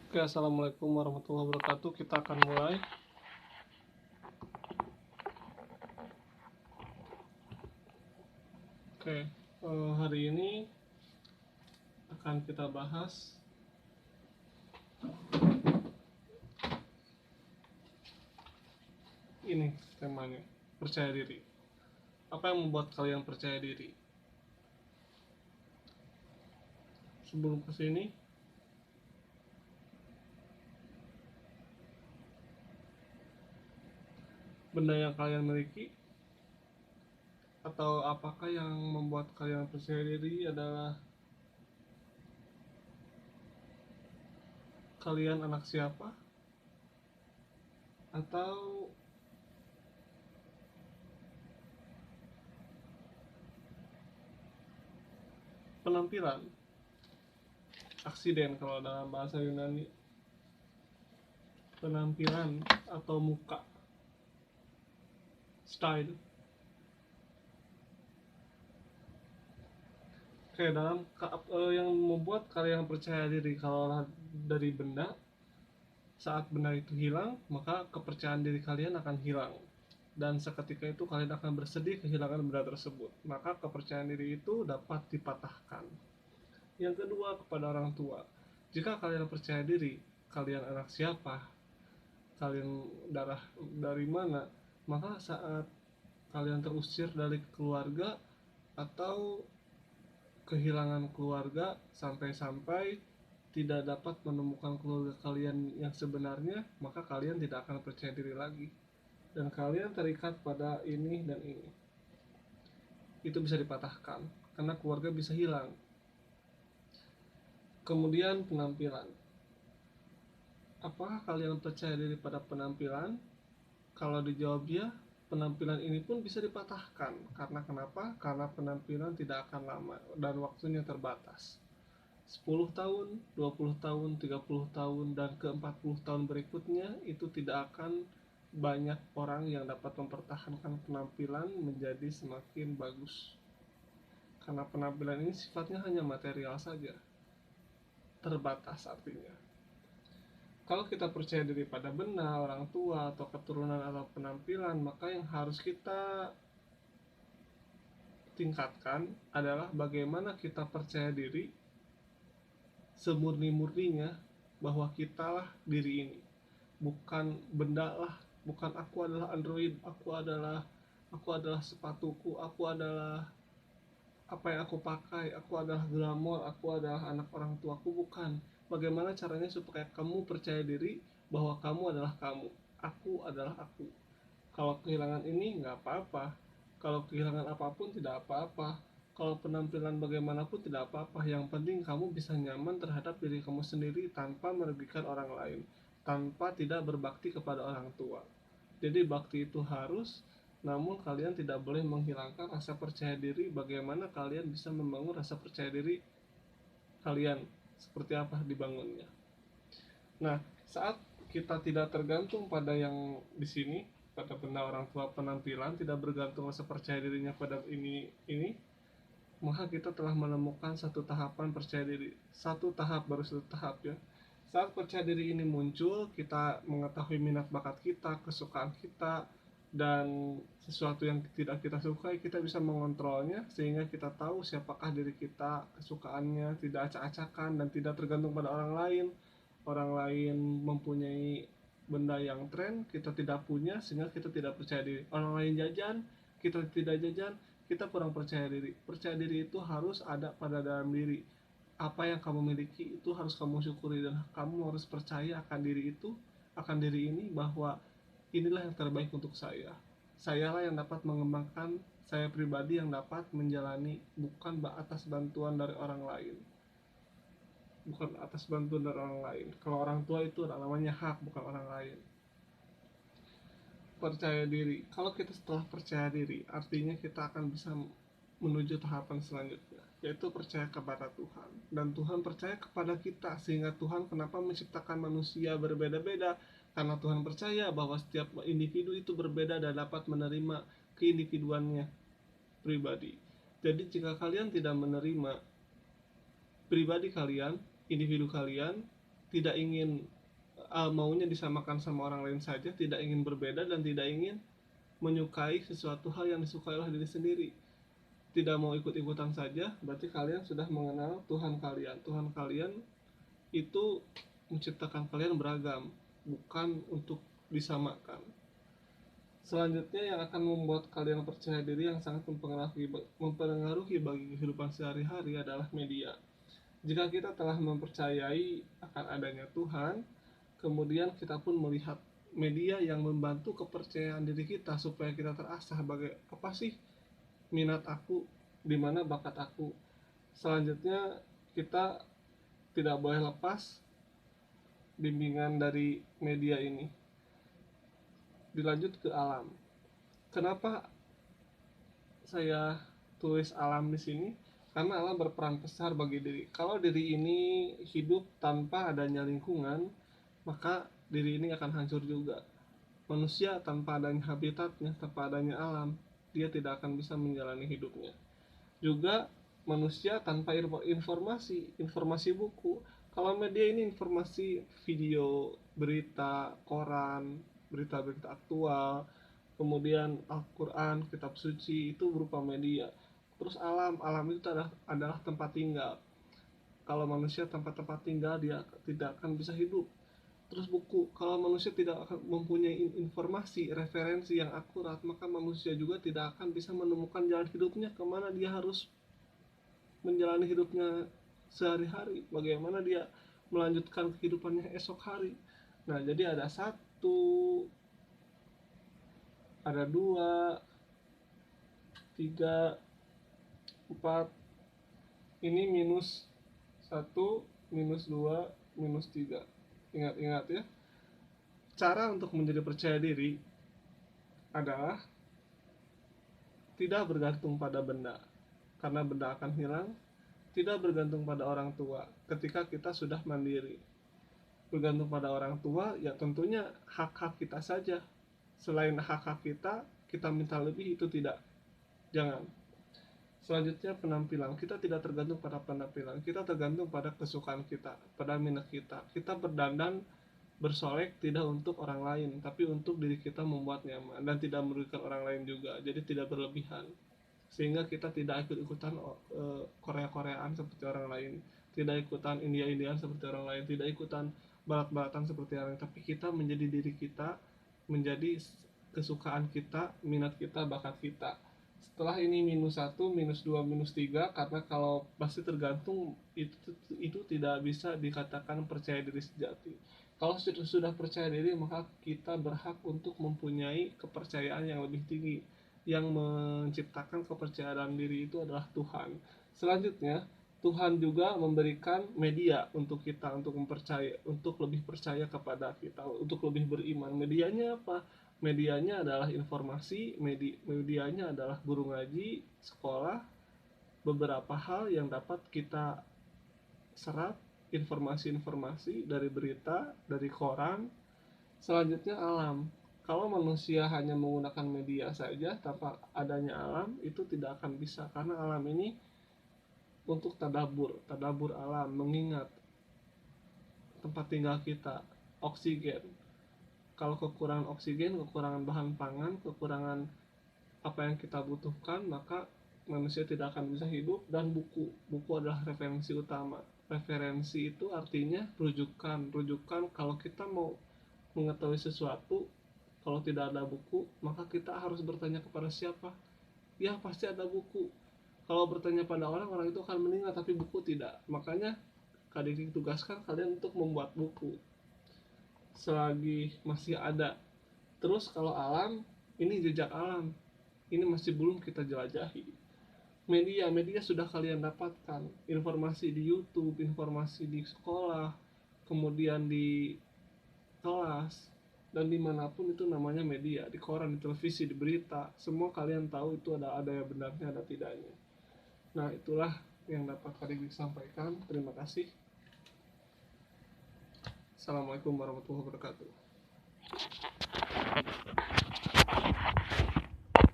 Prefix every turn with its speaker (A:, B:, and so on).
A: Oke, assalamualaikum warahmatullahi wabarakatuh. Kita akan mulai. Oke, hari ini akan kita bahas ini temanya, percaya diri. Apa yang membuat kalian percaya diri? Sebelum kesini, benda yang kalian miliki atau apakah yang membuat kalian percaya diri adalah kalian anak siapa atau penampilan, aksiden kalau dalam bahasa Yunani, penampilan atau muka, style. Oke, yang membuat kalian percaya diri kalau dari benda, saat benda itu hilang, maka kepercayaan diri kalian akan hilang. Dan seketika itu kalian akan bersedih kehilangan benda tersebut. Maka kepercayaan diri itu dapat dipatahkan. Yang kedua, kepada orang tua. Jika kalian percaya diri, kalian anak siapa, kalian darah dari mana, maka saat kalian terusir dari keluarga atau kehilangan keluarga sampai-sampai tidak dapat menemukan keluarga kalian yang sebenarnya, maka kalian tidak akan percaya diri lagi dan kalian terikat pada ini dan ini. Itu bisa dipatahkan karena keluarga bisa hilang. Kemudian penampilan. Apakah kalian percaya diri pada penampilan? Kalau dijawab ya, penampilan ini pun bisa dipatahkan. Karena kenapa? Karena penampilan tidak akan lama dan waktunya terbatas. 10 tahun, 20 tahun, 30 tahun, dan ke 40 tahun berikutnya itu tidak akan banyak orang yang dapat mempertahankan penampilan menjadi semakin bagus. Karena penampilan ini sifatnya hanya material saja, terbatas artinya. Kalau kita percaya diri pada benda, orang tua, atau keturunan atau penampilan, maka yang harus kita tingkatkan adalah bagaimana kita percaya diri semurni-murninya bahwa kitalah diri ini, bukan benda lah, bukan aku adalah android, aku adalah sepatuku, aku adalah apa yang aku pakai, aku adalah glamor, aku adalah anak orang tuaku. Bukan. Bagaimana caranya supaya kamu percaya diri bahwa kamu adalah kamu, aku adalah aku. Kalau kehilangan ini nggak apa-apa, kalau kehilangan apapun tidak apa-apa, kalau penampilan bagaimanapun tidak apa-apa. Yang penting kamu bisa nyaman terhadap diri kamu sendiri tanpa merugikan orang lain, tanpa tidak berbakti kepada orang tua. Jadi bakti itu harus, namun kalian tidak boleh menghilangkan rasa percaya diri. Bagaimana kalian bisa membangun rasa percaya diri kalian, seperti apa dibangunnya. Nah, saat kita tidak tergantung pada yang di sini, pada benda, orang tua, penampilan, tidak bergantung rasa percaya dirinya pada ini, maka kita telah menemukan satu tahapan percaya diri. Satu tahap, baru satu tahap ya. Saat percaya diri ini muncul, kita mengetahui minat bakat kita, kesukaan kita, dan sesuatu yang tidak kita sukai, kita bisa mengontrolnya sehingga kita tahu siapakah diri kita, kesukaannya, tidak acak-acakan dan tidak tergantung pada orang lain. Orang lain mempunyai benda yang tren, kita tidak punya, sehingga kita tidak percaya diri. Orang lain jajan, kita tidak jajan, kita kurang percaya diri. Percaya diri itu harus ada pada dalam diri. Apa yang kamu miliki itu harus kamu syukuri dan kamu harus percaya akan diri itu, akan diri ini, bahwa inilah yang terbaik untuk saya. Sayalah yang dapat mengembangkan, saya pribadi yang dapat menjalani, bukan atas bantuan dari orang lain. Bukan atas bantuan dari orang lain. Kalau orang tua itu namanya hak, bukan orang lain. Percaya diri. Kalau kita setelah percaya diri, artinya kita akan bisa menuju tahapan selanjutnya, yaitu percaya kepada Tuhan. Dan Tuhan percaya kepada kita, sehingga Tuhan kenapa menciptakan manusia berbeda-beda? Karena Tuhan percaya bahwa setiap individu itu berbeda dan dapat menerima keindividuannya pribadi. Jadi jika kalian tidak menerima pribadi kalian, individu kalian, tidak ingin maunya disamakan sama orang lain saja, tidak ingin berbeda, dan tidak ingin menyukai sesuatu hal yang disukai oleh diri sendiri. Tidak mau ikut-ikutan saja, berarti kalian sudah mengenal Tuhan kalian. Tuhan kalian itu menciptakan kalian beragam, bukan untuk disamakan. Selanjutnya yang akan membuat kalian percaya diri yang sangat mempengaruhi bagi kehidupan sehari-hari adalah media. Jika kita telah mempercayai akan adanya Tuhan, kemudian kita pun melihat media yang membantu kepercayaan diri kita supaya kita terasah bagai apa sih minat aku, di mana bakat aku. Selanjutnya kita tidak boleh lepas bimbingan dari media ini. Dilanjut ke alam. Kenapa saya tulis alam di sini? Karena alam berperan besar bagi diri. Kalau diri ini hidup tanpa adanya lingkungan, maka diri ini akan hancur juga. Manusia tanpa adanya habitatnya, tanpa adanya alam, dia tidak akan bisa menjalani hidupnya. Juga manusia tanpa informasi buku. Kalau media ini informasi video, berita, koran, berita-berita aktual, kemudian Al-Quran, kitab suci, itu berupa media. Terus alam itu adalah tempat tinggal. Kalau manusia tanpa tempat tinggal, dia tidak akan bisa hidup. Terus buku, kalau manusia tidak akan mempunyai informasi, referensi yang akurat, maka manusia juga tidak akan bisa menemukan jalan hidupnya, kemana dia harus menjalani hidupnya sehari-hari, bagaimana dia melanjutkan kehidupannya esok hari. Nah, jadi ada 1, ada 2, 3, 4, ini -1, -2, -3. Ingat-ingat ya, cara untuk menjadi percaya diri adalah tidak bergantung pada benda, karena benda akan hilang. Tidak bergantung pada orang tua ketika kita sudah mandiri. Bergantung pada orang tua, ya tentunya hak-hak kita saja. Selain hak-hak kita, kita minta lebih, itu tidak. Jangan. Selanjutnya penampilan. Kita tidak tergantung pada penampilan, kita tergantung pada kesukaan kita, pada minat kita. Kita berdandan, bersolek tidak untuk orang lain, tapi untuk diri kita membuat nyaman dan tidak merugikan orang lain juga. Jadi tidak berlebihan, sehingga kita tidak ikut-ikutan Korea-Koreaan seperti orang lain, tidak ikutan India-Indian seperti orang lain, tidak ikutan barat-baratan seperti orang lain, tapi kita menjadi diri kita, menjadi kesukaan kita, minat kita, bakat kita. Setelah ini -1, -2, -3, karena kalau pasti tergantung, itu tidak bisa dikatakan percaya diri sejati. Kalau sudah percaya diri, maka kita berhak untuk mempunyai kepercayaan yang lebih tinggi. Yang menciptakan kepercayaan diri itu adalah Tuhan. Selanjutnya, Tuhan juga memberikan media untuk kita, untuk lebih percaya kepada kita, untuk lebih beriman. Medianya apa? Medianya adalah informasi, medianya adalah guru ngaji, sekolah, beberapa hal yang dapat kita serap, informasi-informasi dari berita, dari koran. Selanjutnya alam. Kalau manusia hanya menggunakan media saja tanpa adanya alam, itu tidak akan bisa, karena alam ini untuk tadabur alam, mengingat tempat tinggal kita, oksigen. Kalau kekurangan oksigen, kekurangan bahan pangan, kekurangan apa yang kita butuhkan, maka manusia tidak akan bisa hidup. Dan buku adalah referensi utama. Referensi itu artinya rujukan. Kalau kita mau mengetahui sesuatu, kalau tidak ada buku, maka kita harus bertanya kepada siapa? Ya, pasti ada buku. Kalau bertanya pada orang itu akan meninggal, tapi buku tidak. Makanya kalian ditugaskan kalian untuk membuat buku selagi masih ada. Terus kalau alam, ini jejak alam, ini masih belum kita jelajahi. Media sudah kalian dapatkan, informasi di YouTube, informasi di sekolah, kemudian di kelas, dan dimanapun itu namanya media. Di koran, di televisi, di berita, semua kalian tahu itu ada yang benarnya, ada tidaknya. Nah, itulah yang dapat kami sampaikan. Terima kasih. Assalamualaikum warahmatullahi wabarakatuh.